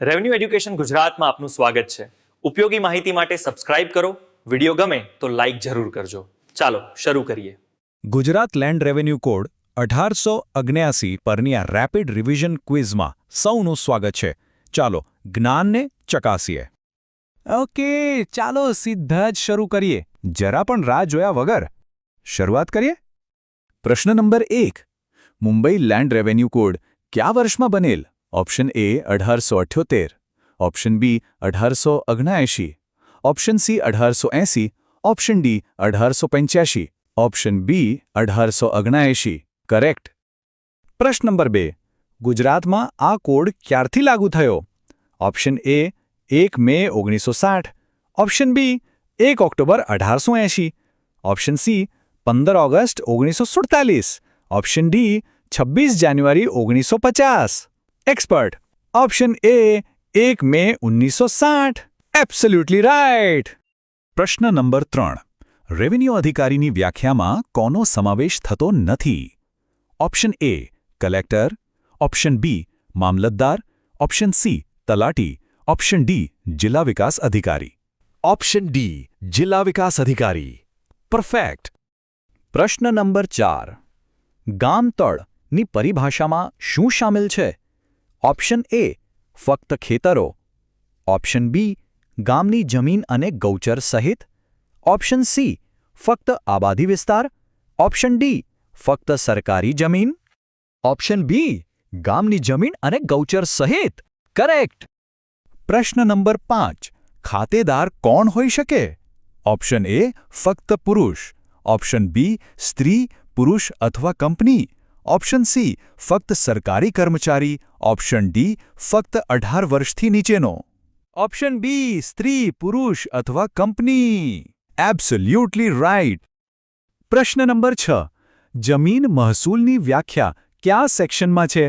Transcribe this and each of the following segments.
Revenue education ગુજરાતમાં આપનું સ્વાગત છે. ઉપયોગી માહિતી માટે સબસ્ક્રાઇબ કરો. વિડીયો ગમે તો લાઇક જરૂર કરજો. ચાલો શરૂ કરીએ. ગુજરાત લેન્ડ રેવન્યુ કોડ 1879 પરની આ રેપિડ રિવિઝન ક્વિઝમાં સૌનું સ્વાગત છે. ચાલો જ્ઞાનને ચકાસીએ. ઓકે, ચાલો સીધા જ શરૂ કરીએ. જરા પણ રાહ જોયા વગર શરૂઆત કરીએ. પ્રશ્ન number 1. Mumbai land revenue code કયા વર્ષમાં બનેલ? Option A 1878, option B 1879, option C 1880, option D 1885, option B 1879. Correct. પ્રશ્ન નંબર 2. ગુજરાતમાં આ કોડ ક્યારથી લાગુ થયો? Option A 1 May 1960, option B 1 October 1880, option C 15 August 1947, option D 26 January 1950. Expert. Option A 1 May 1960. Absolutely right. પ્રશ્ન નંબર 3. રેવન્યુ અધિકારીની વ્યાખ્યામાં કોનો સમાવેશ થતો નથી? Option A collector, option B Mamlatdar, option C તલાટી, ઓપ્શન ડી જિલ્લા વિકાસ અધિકારી. ઓપ્શન ડી જિલ્લા વિકાસ અધિકારી. પરફેક્ટ. પ્રશ્ન નંબર 4. ગામતળની પરિભાષામાં શું શામેલ છે? ઓપ્શન એ ફક્ત ખેતરો, ઓપ્શન બી ગામની જમીન અને ગૌચર સહિત, ઓપ્શન સી ફક્ત આબાદી વિસ્તાર, ઓપ્શન ડી ફક્ત સરકારી જમીન, ઓપ્શન બી ગામની જમીન અને ગૌચર સહિત. કરેક્ટ. પ્રશ્ન નંબર 5. ખાતેદાર કોણ હોઈ શકે? ઓપ્શન એ ફક્ત પુરુષ, ઓપ્શન બી સ્ત્રી, પુરુષ અથવા કંપની, ઓપ્શન સી ફક્ત સરકારી કર્મચારી, ઓપ્શન ડી ફક્ત 18 વર્ષથી નીચેનો, ઓપ્શન બી સ્ત્રી, પુરુષ અથવા કંપની. Absolutely right. પ્રશ્ન નંબર 6. જમીન મહસૂલની વ્યાખ્યા કયા સેક્શનમાં છે?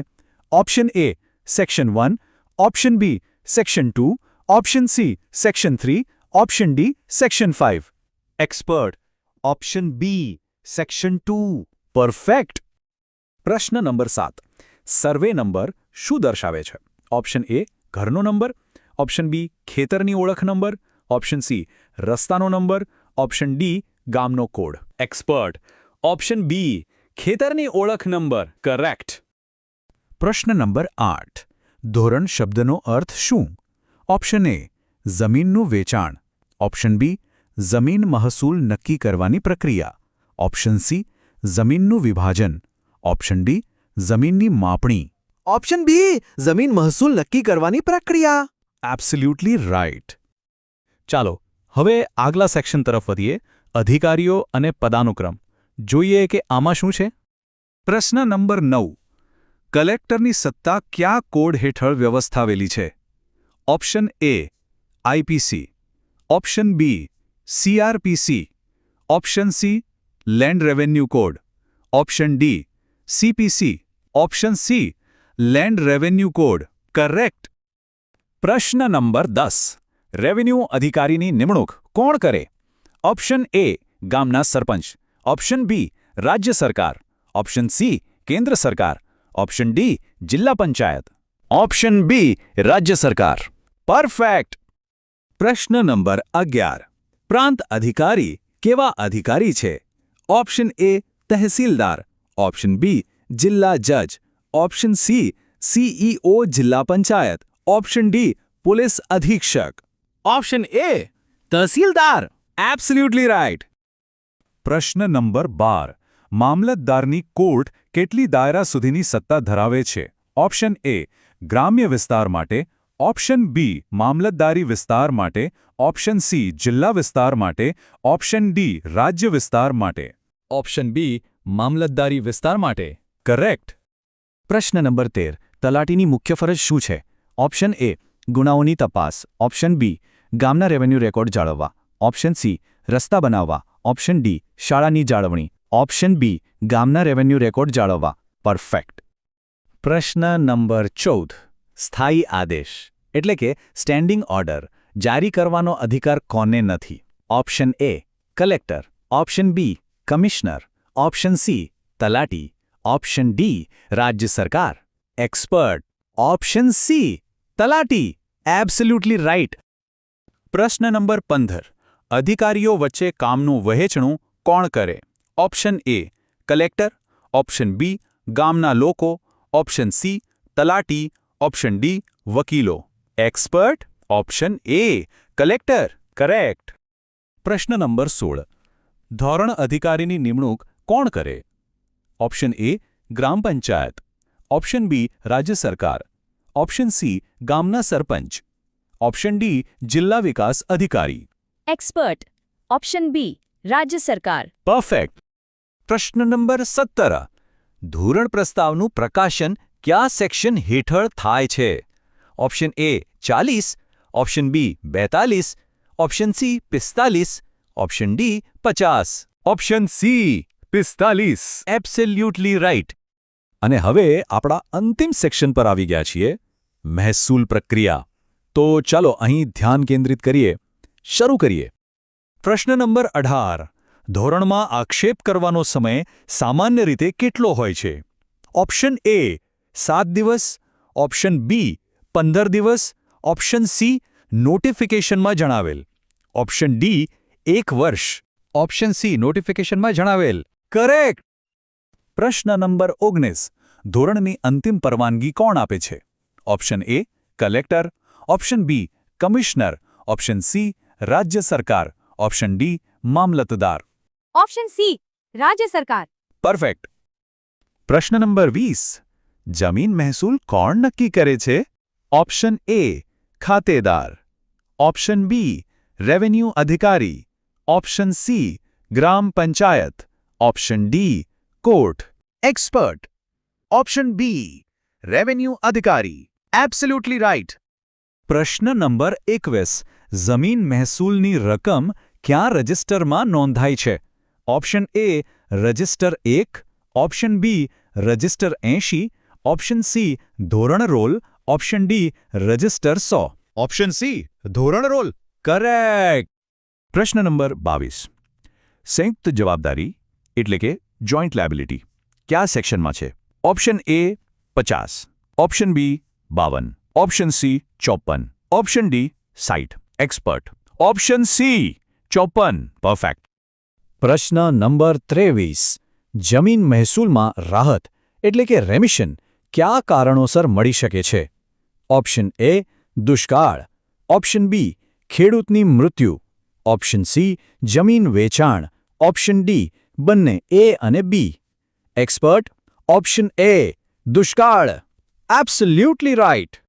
Option A section 1, option B section 2, option C section 3, option D section 5. Expert. Option B section 2. Perfect. પ્રશ્ન નંબર 7. સર્વે નંબર શું દર્શાવે છે? ઓપ્શન એ ઘરનો નંબર, ઓપ્શન બી ખેતરની ઓળખ નંબર, ઓપ્શન સી રસ્તાનો નંબર, ઓપ્શન ડી ગામનો કોડ. એક્સપર્ટ. ઓપ્શન બી ખેતરની ઓળખ નંબર. કરેક્ટ. પ્રશ્ન નંબર 8. ધોરણ શબ્દનો અર્થ શું? ઓપ્શન એ જમીનનું વેચાણ, ઓપ્શન બી જમીન મહસૂલ નક્કી કરવાની પ્રક્રિયા, ઓપ્શન સી જમીનનું વિભાજન, ઓપ્શન ડી જમીનની માપણી, ઓપ્શન બી જમીન મહસૂલ નક્કી કરવાની પ્રક્રિયા. Absolutely right. ચાલો હવે આગલા સેક્શન તરફ વધીએ. અધિકારીઓ અને પદાનુક્રમ. જોઈએ કે આમાં શું છે. પ્રશ્ન નંબર 9. કલેક્ટરની સત્તા કયા કોડ હેઠળ વ્યવસ્થાવેલી છે? Option A IPC, option B CrPC, option C land revenue code, option D CPC, option C land revenue code. Correct. પ્રશ્ન નંબર 10. રેવન્યુ અધિકારીની નિમણૂક કોણ કરે? ઓપ્શન એ ગામના સરપંચ, ઓપ્શન બી રાજ્ય સરકાર, ઓપ્શન સી કેન્દ્ર સરકાર, ઓપ્શન ડી જિલ્લા પંચાયત, ઓપ્શન બી રાજ્ય સરકાર. પરફેક્ટ. પ્રશ્ન નંબર 11. પ્રાંત અધિકારી કેવા અધિકારી છે? ઓપ્શન એ તહેસીલદાર, ઓપ્શન બી જિલ્લા જજ, ઓપ્શન સી સીઈઓ જિલ્લા પંચાયત, ઓપ્શન ડી પોલીસ અધિક્ષક. Option A tehsildar. Absolutely right. પ્રશ્ન નંબર 12. મામલતદારની કોર્ટ કેટલી દાયરા સુધીની સત્તા ધરાવે છે? ઓપ્શન એ ગ્રામ્ય વિસ્તાર માટે, ઓપ્શન બી મામલતદારી વિસ્તાર માટે, ઓપ્શન સી જિલ્લા વિસ્તાર માટે, ઓપ્શન ડી રાજ્ય વિસ્તાર માટે, ઓપ્શન બી મામલતદારી વિસ્તાર માટે. કરેક્ટ. પ્રશ્ન નંબર 13. તલાટીની મુખ્ય ફરજ શું છે? ઓપ્શન એ ગુનાઓની તપાસ, ઓપ્શન બી ગામના રેવન્યુ રેકોર્ડ જાળવવા, ઓપ્શન સી રસ્તા બનાવવા, ઓપ્શન ડી શાળાની જાળવણી, ઓપ્શન બી ગામના રેવન્યુ રેકોર્ડ જાળવવા. પરફેક્ટ. પ્રશ્ન નંબર 14. સ્થાયી આદેશ એટલે કે સ્ટેન્ડિંગ ઓર્ડર જારી કરવાનો અધિકાર કોને નથી? Option A collector, option B commissioner, option C તલાટી, ઓપ્શન ડી રાજ્ય સરકાર. એક્સપર્ટ. ઓપ્શન સી તલાટી. Absolutely right. પ્રશ્ન નંબર 15. અધિકારીઓ વચ્ચે કામનું વહેંચણું કોણ કરે? Option A collector, option B ગામના લોકો, ઓપ્શન સી તલાટી, ઓપ્શન ડી વકીલો. Expert. Option A collector. Correct. પ્રશ્ન નંબર 16. ધોરણ અધિકારીની નિમણૂક કોણ કરે? ઓપ્શન એ ગ્રામ પંચાયત, ઓપ્શન બી રાજ્ય સરકાર, ઓપ્શન સી ગામના સરપંચ, ઓપ્શન ડી જિલ્લા વિકાસ અધિકારી. એક્સપર્ટ. ઓપ્શન બી રાજ્ય સરકાર. પરફેક્ટ. પ્રશ્ન નંબર 17. ધોરણ પ્રસ્તાવનું પ્રકાશન કયા સેક્શન હેઠળ થાય છે? Option A 40, option B 42, option C 45, option D 50. Option C 45. Absolutely right. અને હવે આપણા અંતિમ સેક્શન પર આવી ગયા છીએ, મહેસૂલ પ્રક્રિયા. તો ચાલો અહીં ધ્યાન કેન્દ્રિત કરીએ. શરૂ કરીએ. પ્રશ્ન નંબર 18. ધોરણમાં આક્ષેપ કરવાનો સમય સામાન્ય રીતે કેટલો હોય છે? ઓપ્શન એ 7 દિવસ, ઓપ્શન બી 15 દિવસ, ઓપ્શન સી નોટિફિકેશનમાં જણાવેલ, ઓપ્શન ડી 1 વર્ષ, ઓપ્શન સી નોટિફિકેશનમાં જણાવેલ. કરેક્ટ. પ્રશ્ન નંબર 19. ધોરણની અંતિમ પરવાનગી કોણ આપે છે? Option A collector, option B commissioner, option C રાજ્ય સરકાર, ઓપ્શન ડી મામલતદાર. ઓપ્શન સી રાજ્ય સરકાર. પરફેક્ટ. પ્રશ્ન નંબર 20. જમીન મહેસૂલ કોણ નક્કી કરે છે? ઓપ્શન એ ખાતેદાર, ઓપ્શન બી રેવન્યુ અધિકારી, option C gram panchayat, option D court. Expert. Option B revenue અધિકારી. Absolutely right. પ્રશ્ન નંબર 21. જમીન મહેસૂલની રકમ ક્યાં રજિસ્ટરમાં નોંધાય છે? Option A register 1, option B register 80, option C ધોરણ roll, option D register 100. Option C ધોરણ રોલ. કરેક્ટ. પ્રશ્ન નંબર 22. સંયુક્ત જવાબદારી એટલે કે જોઈન્ટ લાયબિલિટી કયા સેક્શનમાં છે? Option A 50, option B 52, option C 54, option D 60. Expert. Option C 54. Perfect. પ્રશ્ન નંબર 23. જમીન મહેસૂલમાં રાહત એટલે કે રેમિશન કયા કારણોસર મળી શકે છે? ઓપ્શન એ દુષ્કાળ, ઓપ્શન બી ખેડૂતની મૃત્યુ, ઓપ્શન સી જમીન વેચાણ, ઓપ્શન ડી બંને એ અને બી. એક્સપર્ટ. ઓપ્શન એ દુષ્કાળ. Absolutely right.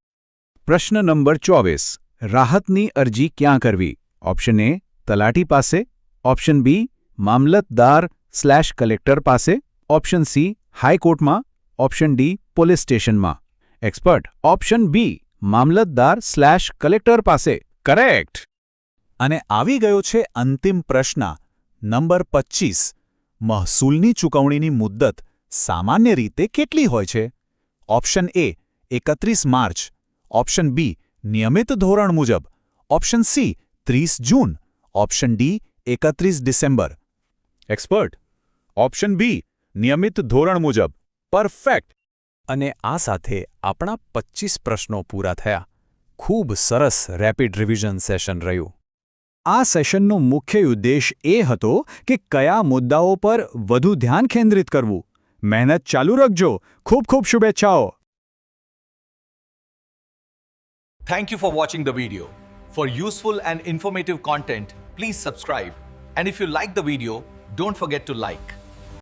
પ્રશ્ન નંબર 24. રાહતની અરજી ક્યાં કરવી? ઓપ્શન એ તલાટી પાસે, ઓપ્શન બી મામલતદાર/કલેક્ટર પાસે, ઓપ્શન સી હાઈકોર્ટમાં, ઓપ્શન ડી પોલીસ સ્ટેશનમાં. એક્સપર્ટ. ઓપ્શન બી મામલતદાર/કલેક્ટર પાસે. કરેક્ટ. અને આવી ગયો છે અંતિમ પ્રશ્ન નંબર 25. મહેસૂલની ચૂકવણીની મુદ્દત સામાન્ય રીતે કેટલી હોય છે? Option A 31 March, option B નિયમિત ધોરણ મુજબ, option C 30 June, option D 31 December. Expert. Option B નિયમિત ધોરણ મુજબ. પરફેક્ટ. અને આ સાથે આપણા 25 પ્રશ્નો પૂરા થયા. ખૂબ સરસ રેપિડ રિવિઝન સેશન રહ્યું. આ સેશનનો મુખ્ય ઉદ્દેશ એ હતો કે કયા મુદ્દાઓ પર વધુ ધ્યાન કેન્દ્રિત કરવું. મહેનત ચાલુ રાખજો. ખૂબ ખૂબ શુભેચ્છાઓ. Thank you for watching the video. For useful and informative content, please subscribe. And if you like the video, don't forget to like.